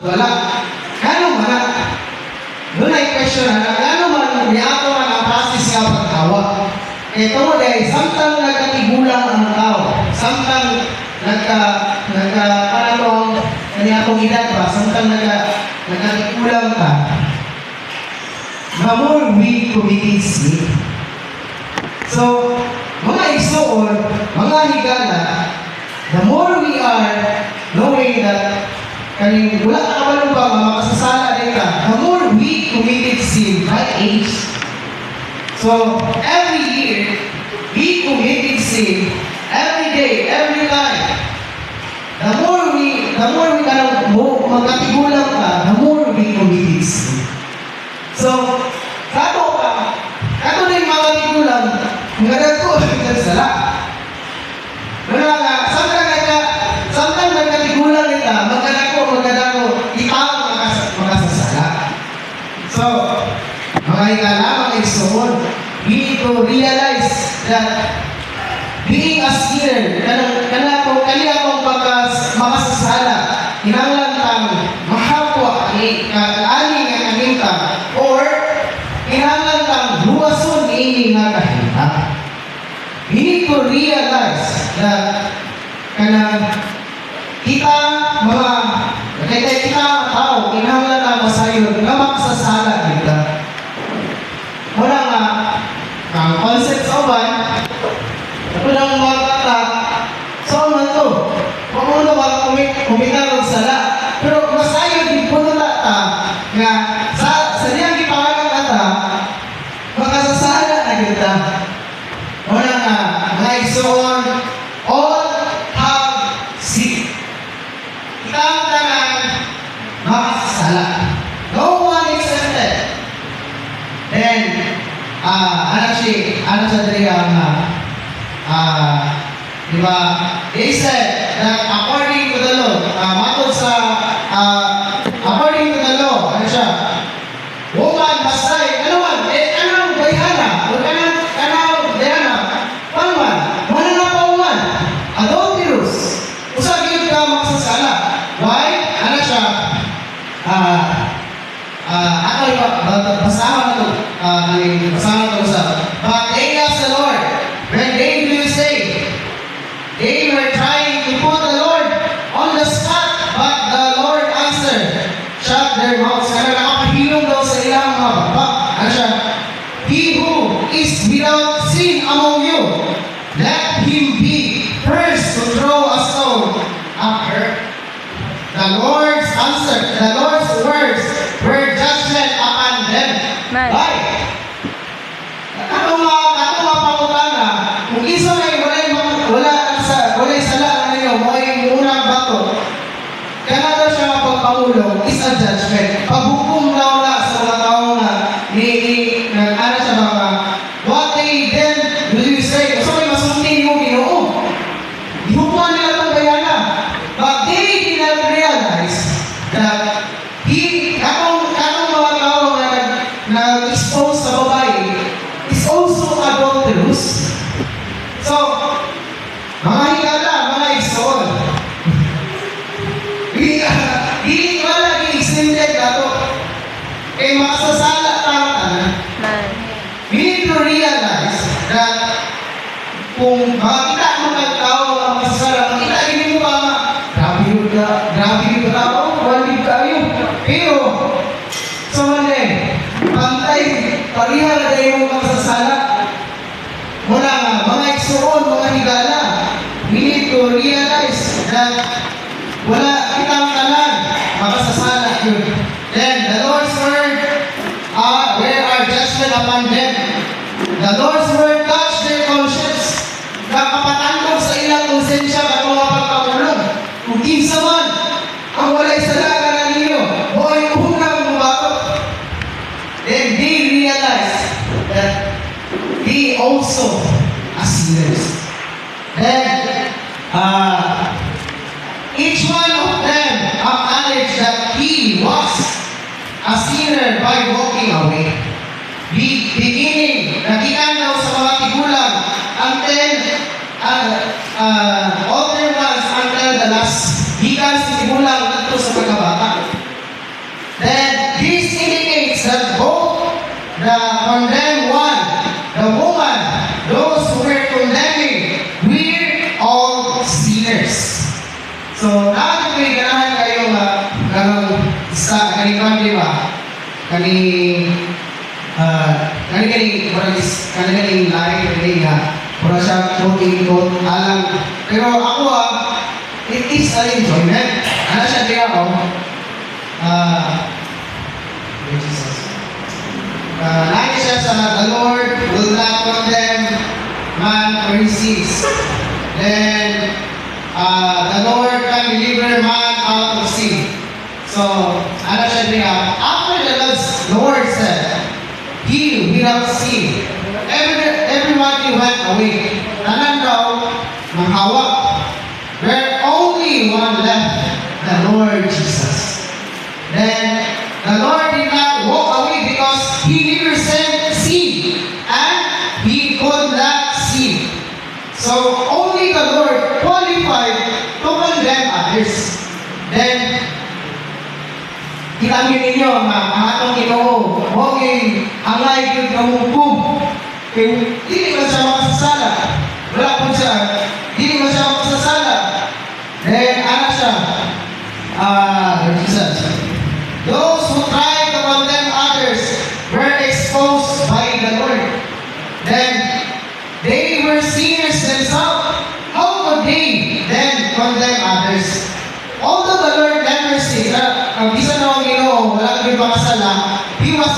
wala. Kano man na? Doon ay question na, kano man niyato man ang process nga pagtawa. Ito mo dahil, samtang nagkatigulang ang tao, samtang kanatong kanyatong edad ba, samtang nagkatigulang ka, the more we committed sin. So, mga igsoon, mga higala, the more we are knowing that kaning wala ka kabalo ba makasasala din ka, the more we committed sin by age. So, every year, we committed sin every day, every time. The more we kind of magkatigulang ka, the more we committed sin. So, kato na yung mga tigulang, magandang ko, sala. Wala nga, samtang nagkatigulang nila, magandang ko, ikaw makasasala. So, mga higala, mga igsoon, we need to realize that being a sinner, kanila akong makasasala, kinanglan kang mahapwa, ani nga kahinta, or kinanglan kang luwason ini nga kahinta. We need to realize that kita tao, kinanglan na masayon, nga makasasala kita. Wala nga, ang concept sa uban, ako nang mga kata, so man to, kung ano ba kumitarong sala, pero masayon din po na nga sa niyang ipangalang kata, makasasala na kita. Wala nga, mga igsoon, all have sinned. Kita ang tanan, makasasala. No one exempted. Then, ano sa diri ang di ba? They said that according to the law, matod sa according to the law, ano siya? Woman, bastay, anong bayhana? O kanang dehana? Panuman? Mananapauman? Adulterous? Usag yun ka magsasala. Why? Ano siya? Basahan ito usap. But they asked the Lord, when they do say, they were trying to put the Lord on the spot, but the Lord answered, shut their mouths. Kaya nakapahilong daw sa ilang mga baba. Ano siya? He who is without sin among you, let him be first to throw a stone at her. The Lord's answer, the Lord's words were judgment upon them. Nice. Why? Katong mapangutana, kung isa may wala sala na ninyo, may unang bato, kaya na daw siya mapagpangulong, is a judgment. Paghukom daw na sa mga tao na ano siya mga, what they then will you say? So may masuntin mo Ginoo. Ihukuman nila itong bayana. But they did not realize that katong mga tao na nag-expose sa babae is also adulterous. So, mga higala, mga igsoon, hindi wala i-extended na ito. Eh, makasasala tayo tanan. We need to realize that kung makakita mo kay tao ang masasala, makita din mo ba grabe yung tao, walid kayo. Pero, so pantay, pariha na tayo mong masasala. Muna nga, mga igsoon, mga higala, we need to realize that wala kitang tanan, makasasala yun. Then, the Lord's word, where are judgment upon them? The Lord's word touched their conscience. Nakapatangkong sa ilang konsensya at mga pagkakulong. Kung kinsa man, ang walay salaga na ninyo, o ay unang mubatot. Then they realize that they also are sinners. Then, each one of them acknowledged that he was a sinner by walking away. Beginning, nakikan daw sa mga tigulang until older ones until the last. Gikan sa tigulang nato sa pagkabata. kani lahi kani nga para siya quote alang pero ako it is an enjoyment ana siya diya Jesus lagi siya sa the Lord will not condemn man or his sins then the Lord can deliver man out of sin so ana siya diya after the Lord said he without sin everybody went away tanan daw manghawak there only one left the Lord Jesus then the Lord did not walk away because he never said sin and he could not sin so only the Lord qualified to condemn others then kitangin ninyo nga ang atong Ginoo okay angay gyud nga hukom kay dili man siya makasasala wala po siya dili man siya makasasala then ana siya Jesus those who try to condemn others were exposed by the Lord then they were sinners themselves how could they then condemn others although the Lord never said ang bisa na ang Ginoo wala gyud makasala he was